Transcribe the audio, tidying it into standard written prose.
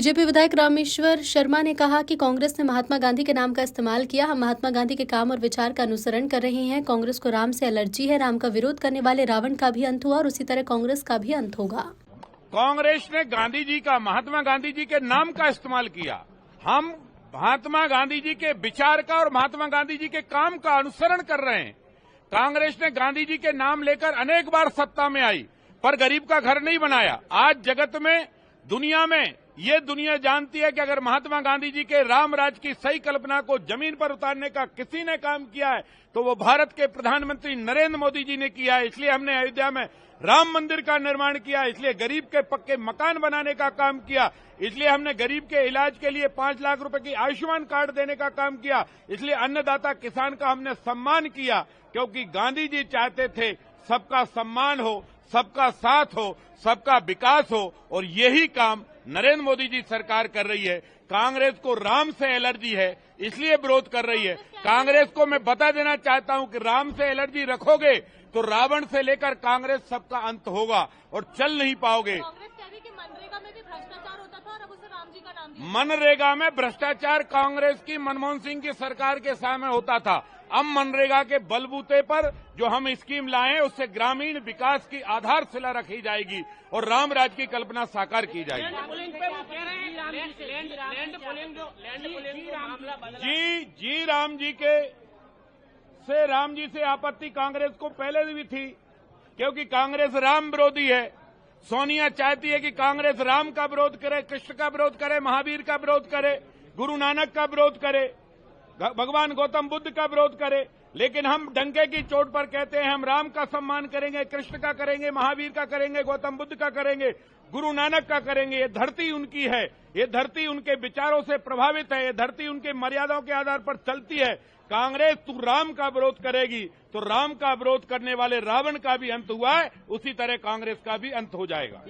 BJP विधायक रामेश्वर शर्मा ने कहा कि कांग्रेस ने महात्मा गांधी के नाम का इस्तेमाल किया। हम महात्मा गांधी के काम और विचार का अनुसरण कर रहे हैं। कांग्रेस को राम से एलर्जी है। राम का विरोध करने वाले रावण का भी अंत हुआ और उसी तरह कांग्रेस का भी अंत होगा। कांग्रेस ने गांधी जी का, महात्मा गांधी जी के नाम का इस्तेमाल किया। हम महात्मा गांधी जी के विचार का और महात्मा गांधी जी के काम का अनुसरण कर रहे हैं। कांग्रेस ने गांधी जी के नाम लेकर अनेक बार सत्ता में आई, पर गरीब का घर नहीं बनाया। आज जगत में, दुनिया में ये दुनिया जानती है कि अगर महात्मा गांधी जी के राम राज की सही कल्पना को जमीन पर उतारने का किसी ने काम किया है तो वो भारत के प्रधानमंत्री नरेंद्र मोदी जी ने किया है। इसलिए हमने अयोध्या में राम मंदिर का निर्माण किया, इसलिए गरीब के पक्के मकान बनाने का काम किया, इसलिए हमने गरीब के इलाज के लिए 5 लाख रुपए की आयुष्मान कार्ड देने का काम किया, इसलिए अन्नदाता किसान का हमने सम्मान किया, क्योंकि गांधी जी चाहते थे सबका सम्मान हो, सबका साथ हो, सबका विकास हो, और यही काम नरेंद्र मोदी जी सरकार कर रही है। कांग्रेस को राम से एलर्जी है, इसलिए विरोध कर रही है। कांग्रेस को मैं बता देना चाहता हूं कि राम से एलर्जी रखोगे तो रावण से लेकर कांग्रेस सबका अंत होगा और चल नहीं पाओगे। कांग्रेस कह रही कि मनरेगा में भी भ्रष्टाचार होता था और अब उसे राम जी का नाम दिया। मनरेगा में भ्रष्टाचार कांग्रेस की, मनमोहन सिंह की सरकार के समय होता था। अब मनरेगा के बलबूते पर जो हम स्कीम लाए उससे ग्रामीण विकास की आधारशिला रखी जाएगी और राम राज की कल्पना साकार की जाएगी। जी राम जी से आपत्ति कांग्रेस को पहले भी थी, क्योंकि कांग्रेस राम विरोधी है। सोनिया चाहती है कि कांग्रेस राम का विरोध करे, कृष्ण का विरोध करे, महावीर का विरोध करे, गुरु नानक का विरोध करे, भगवान गौतम बुद्ध का विरोध करे। लेकिन हम डंके की चोट पर कहते हैं हम राम का सम्मान करेंगे, कृष्ण का करेंगे, महावीर का करेंगे, गौतम बुद्ध का करेंगे, गुरु नानक का करेंगे। ये धरती उनकी है, ये धरती उनके विचारों से प्रभावित है, ये धरती उनके मर्यादाओं के आधार पर चलती है। कांग्रेस तू राम का विरोध करेगी तो राम का विरोध करने वाले रावण का भी अंत हुआ है, उसी तरह कांग्रेस का भी अंत हो जाएगा।